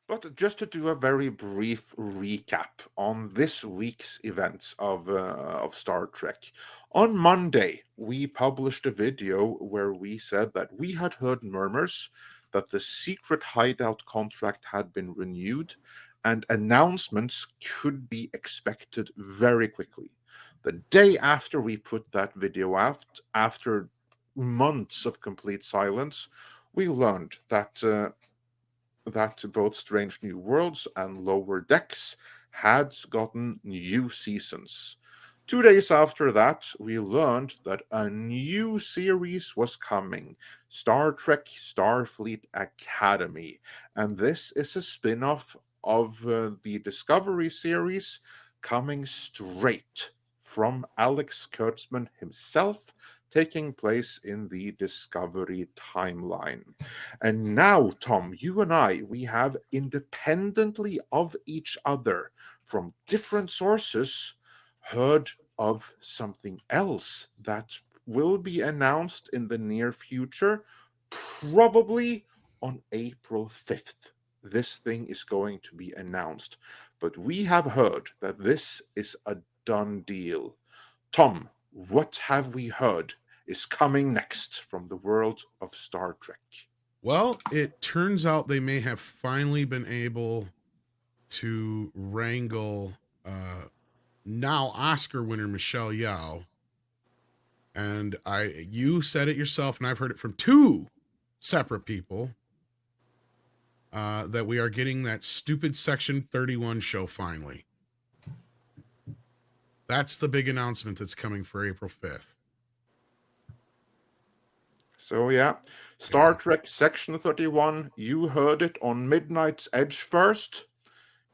But just to do a very brief recap on this week's events of Star Trek. On Monday, we published a video where we said that we had heard murmurs that the secret hideout contract had been renewed and announcements could be expected very quickly. The day after we put that video out, after months of complete silence, we learned that both Strange New Worlds and Lower Decks had gotten new seasons. 2 days after that, we learned that a new series was coming, Star Trek Starfleet Academy. And this is a spin off of the Discovery series coming straight from Alex Kurtzman himself, taking place in the Discovery timeline. And now, Tom, you and I, we have independently of each other from different sources heard of something else that will be announced in the near future, probably on April 5th. This thing is going to be announced. But we have heard that this is a done deal. Tom, what have we heard is coming next from the world of Star Trek? Well, it turns out they may have finally been able to wrangle now Oscar winner Michelle Yeoh. And you said it yourself, and I've heard it from two separate people, that we are getting that stupid Section 31 show finally. That's the big announcement that's coming for April 5th. So yeah, Star Trek Section 31, you heard it on Midnight's Edge first.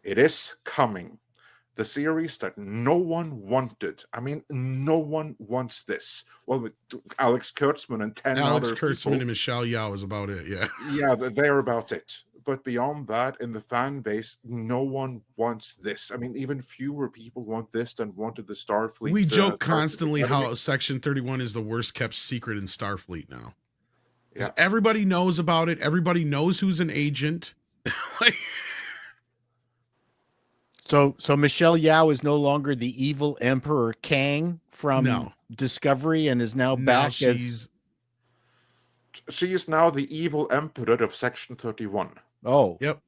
It is coming. The series that no one wanted. I mean, no one wants this. Well, with Alex Kurtzman and 10 Alex other Kurtzman people. and Michelle Yeoh is about it, yeah. Yeah, they're about it. But beyond that, in the fan base, no one wants this. I mean, even fewer people want this than wanted the Starfleet. We joke Starfleet constantly Academy. how Section 31 is the worst kept secret in Starfleet now. Because Yeah. everybody knows about it. Everybody knows who's an agent. Like, So Michelle Yeoh is no longer the evil Emperor Kang from No. Discovery and is now back she's She is now the evil emperor of Section 31. Yep.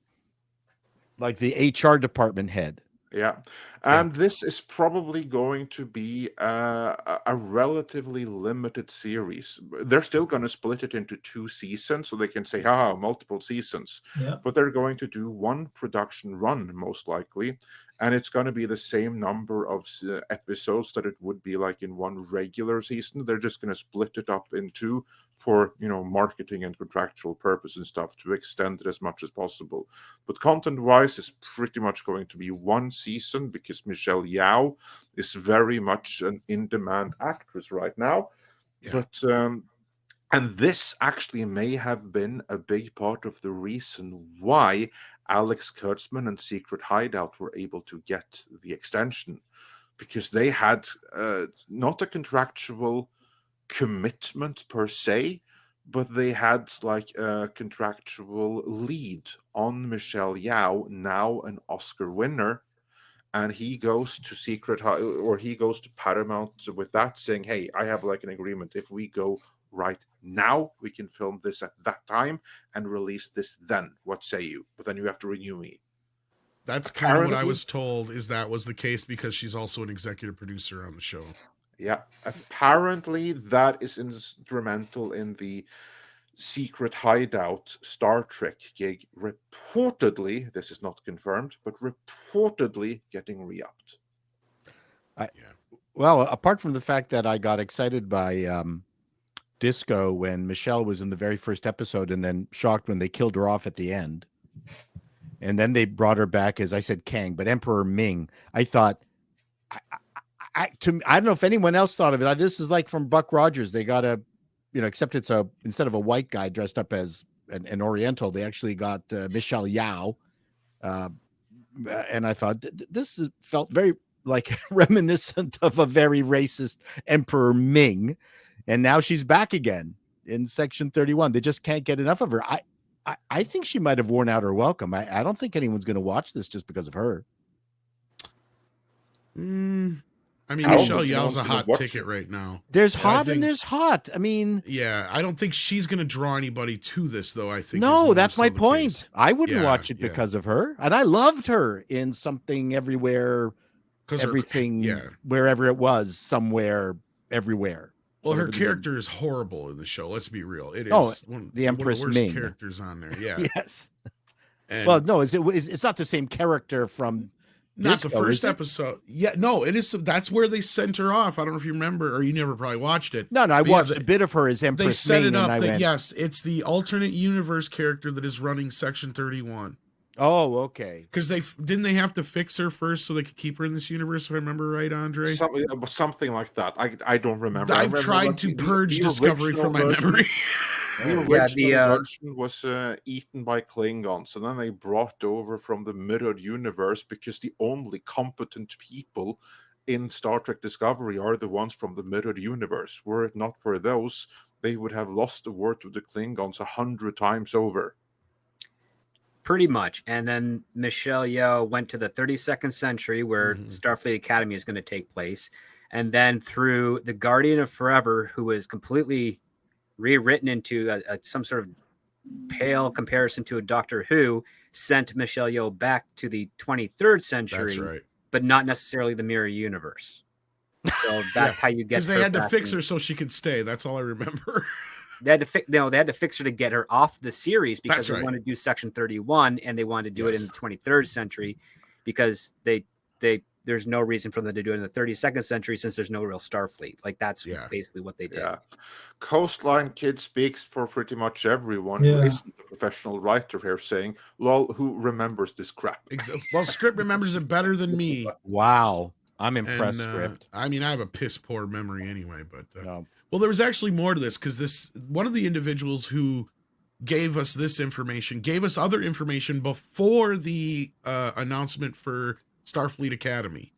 Like the HR department head. Yeah. And this is probably going to be a relatively limited series. They're still going to split it into 2 seasons, so they can say, multiple seasons. Yeah. But they're going to do one production run, most likely. And it's going to be the same number of episodes that it would be like in one regular season. They're just going to split it up in 2 for, marketing and contractual purpose and stuff to extend it as much as possible. But content-wise, it's pretty much going to be one season because Michelle Yeoh is very much an in-demand actress right now. Yeah. But and this actually may have been a big part of the reason why Alex Kurtzman and Secret Hideout were able to get the extension, because they had not a contractual commitment per se, but they had like a contractual lead on Michelle Yeoh, now an Oscar winner, and he goes to he goes to Paramount with that, saying, "Hey, I have like an agreement. If we go right now, we can film this at that time and release this then. What say you? But then you have to renew me." That's kind of what I was told, is that was the case because she's also an executive producer on the show. Yeah, apparently that is instrumental in the Secret Hideout Star Trek gig, reportedly, this is not confirmed, but reportedly getting re-upped. Well, apart from the fact that I got excited by Disco when Michelle was in the very first episode and then shocked when they killed her off at the end. And then they brought her back as I said Kang, but Emperor Ming. I thought, I don't know if anyone else thought of it. This is like from Buck Rogers. They got except it's instead of a white guy dressed up as an Oriental, they actually got Michelle Yeoh. And I thought this felt very like reminiscent of a very racist Emperor Ming. And now she's back again in Section 31. They just can't get enough of her. I think she might have worn out her welcome. I don't think anyone's going to watch this just because of her. I mean, I don't Michelle think Yeoh's anyone's a gonna hot watch ticket it. right now. There's And hot and there's hot. I mean, yeah, I don't think she's going to draw anybody to this, though. I think no, is that's more my so the point. case. I wouldn't Yeah, watch it yeah. because of her, and I loved her in Something Everywhere, 'Cause her- Everything, yeah. wherever it was, somewhere, everywhere. Well, her whatever the name- character is horrible in the show. Let's be real. It is Oh, one the of the Empress worst Ming. characters on there. Yeah. Yes. And Well, no, it's not the same character from not the Disco, first is it? episode. Yeah, no, it is. That's where they sent her off. I don't know if you remember, or you never probably watched it. No, I But yeah, watched a bit of her as They Empress set Ming, it up and I that went, yes, it's the alternate universe character that is running Section 31. oh, okay. Because they have to fix her first so they could keep her in this universe. If I remember right, Andre. Something like that. I don't remember. I I've remember tried that to the purge Discovery original from my version- memory. The Oh. original version was eaten by Klingons, and then they brought over from the mirrored universe because the only competent people in Star Trek Discovery are the ones from the mirrored universe. Were it not for those, they would have lost the war to the Klingons 100 times over. Pretty much. And then Michelle Yeoh went to the 32nd century where Starfleet Academy is going to take place. And then through the Guardian of Forever, who was completely rewritten into some sort of pale comparison to a Doctor Who, sent Michelle Yeoh back to the 23rd century, That's right. but not necessarily the mirror universe. So that's how you get Because they had to fix her so she could stay. That's all I remember. They had to fix her to get her off the series because That's they right. wanted to do Section 31 and they wanted to do it in the 23rd century because there's no reason for them to do it in the 32nd century since there's no real Starfleet. Like that's basically what they did. Yeah. Coastline Kid speaks for pretty much everyone who isn't a professional writer here, saying, lol, who remembers this crap? Well, Script remembers it better than me. Wow. I'm impressed, And, Script. I mean, I have a piss poor memory anyway, but No. well, there was actually more to this because one of the individuals who gave us this information gave us other information before the announcement for Starfleet Academy.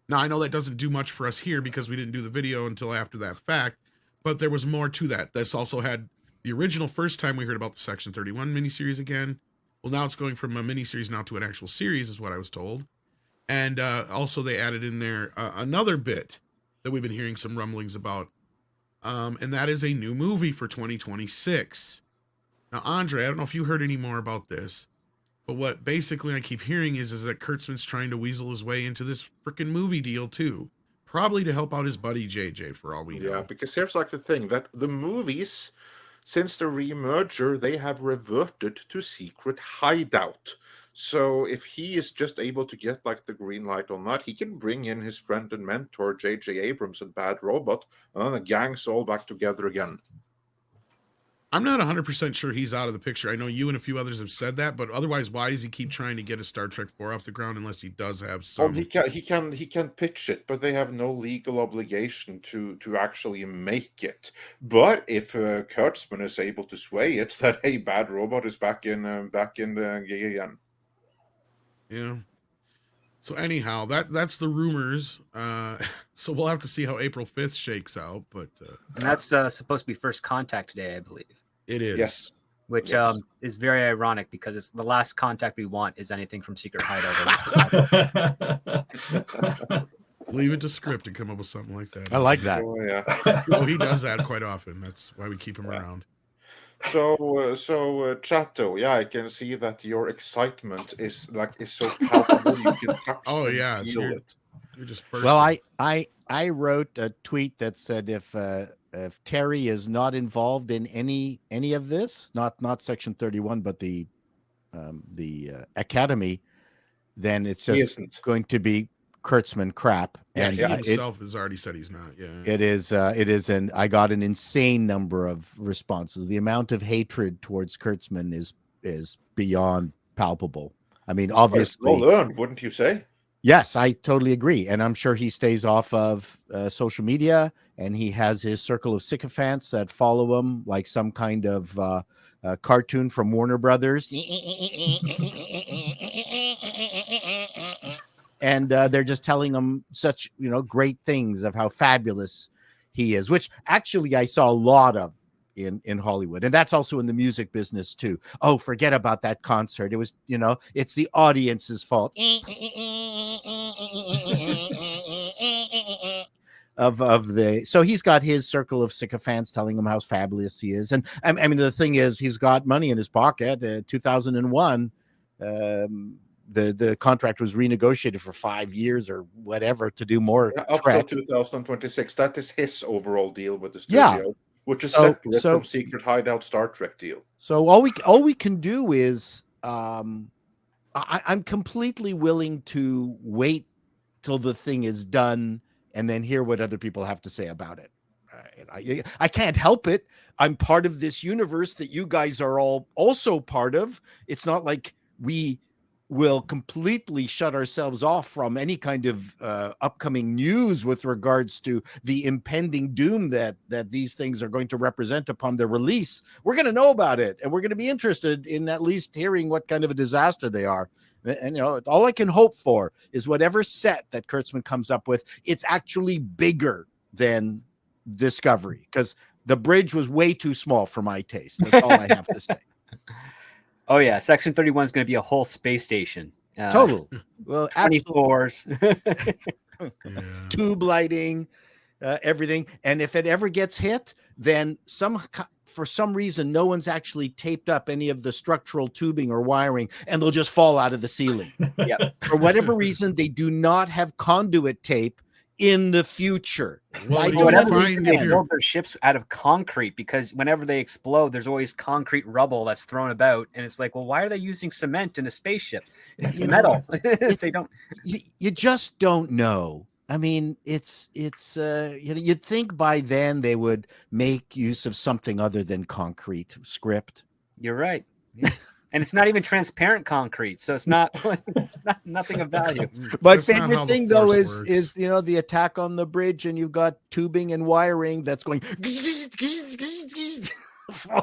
Now, I know that doesn't do much for us here because we didn't do the video until after that fact, but there was more to that. This also had the original first time we heard about the Section 31 miniseries again. Well, now it's going from a miniseries now to an actual series is what I was told. And also they added in there another bit that we've been hearing some rumblings about. And that is a new movie for 2026. Now, Andre, I don't know if you heard any more about this, but what basically I keep hearing is that Kurtzman's trying to weasel his way into this freaking movie deal too. Probably to help out his buddy JJ for all we know. Yeah, because here's like the thing that the movies, since the remerger, they have reverted to secret hideout. So if he is just able to get like the green light on that, he can bring in his friend and mentor J.J. Abrams and Bad Robot, and then the gang's all back together again. I'm not 100% sure he's out of the picture. I know you and a few others have said that, but otherwise, why does he keep trying to get a Star Trek 4 off the ground unless he does have some? Well, he can pitch it, but they have no legal obligation to actually make it. But if Kurtzman is able to sway it, that hey, Bad Robot is back in the gig again. Yeah. So anyhow, that's the rumors. So we'll have to see how April 5th shakes out. But And that's supposed to be First Contact today, I believe. it is. Yes. Which Yes. is very ironic because it's the last contact we want is anything from Secret Hideout. Leave it to Script to come up with something like that. I like that. Oh, yeah. Well, he does that quite often. That's why we keep him around. So Chato, yeah, I can see that your excitement is so palpable. You can touch Oh, and yeah, feel you're- it. You're just bursting. Well, I wrote a tweet that said if Terry is not involved in any of this, not Section 31, but the Academy, then it's He just isn't. going to be Kurtzman crap. yeah, and he it, himself has already said he's not. Yeah. it is, and I got an insane number of responses. The amount of hatred towards Kurtzman is beyond palpable. I mean, obviously, Well earned, wouldn't you say? yes, I totally agree. And I'm sure he stays off of social media and he has his circle of sycophants that follow him like some kind of cartoon from Warner Brothers. And they're just telling him such, great things of how fabulous he is, which actually I saw a lot of in Hollywood. And that's also in the music business too. Oh, forget about that concert. It was, it's the audience's fault. So he's got his circle of sycophants telling him how fabulous he is. And I mean, the thing is, he's got money in his pocket. 2001, the contract was renegotiated for 5 years or whatever to do more. Up till 2026. That is his overall deal with the studio, which is separate from Secret Hideout Star Trek deal. So all we can do is, I'm completely willing to wait till the thing is done and then hear what other people have to say about it. I can't help it. I'm part of this universe that you guys are all also part of. It's not like we will completely shut ourselves off from any kind of upcoming news with regards to the impending doom that these things are going to represent upon their release. We're going to know about it, and we're going to be interested in at least hearing what kind of a disaster they are. And all I can hope for is whatever set that Kurtzman comes up with, it's actually bigger than Discovery, because the bridge was way too small for my taste. That's all I have to say. Oh yeah, Section 31 is going to be a whole space station. Total. Well, 20 floors. Tube lighting, everything. And if it ever gets hit, then for some reason, no one's actually taped up any of the structural tubing or wiring, and they'll just fall out of the ceiling. Yeah. For whatever reason, they do not have conduit tape in the future. Well, they build their ships out of concrete, because whenever they explode, there's always concrete rubble that's thrown about, and it's like, well, why are they using cement in a spaceship? It's metal. They don't. You just don't know. I mean, it's you'd think by then they would make use of something other than concrete script. You're right. Yeah. And it's not even transparent concrete, so it's not nothing of value. My favorite thing though is the attack on the bridge, and you've got tubing and wiring that's going.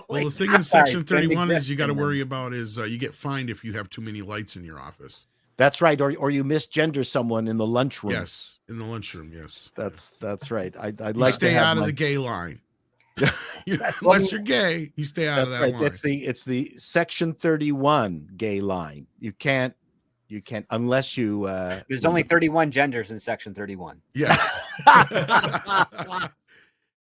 Well, the thing in Section 31 is you got to worry about is you get fined if you have too many lights in your office. That's right, or you misgender someone in the lunchroom. Yes, in the lunchroom. Yes, that's right. I'd like to stay out of the gay line. Unless you're gay, you stay out of that line. It's the Section 31 gay line. You can't unless you. There's only 31 genders in Section 31. Yes.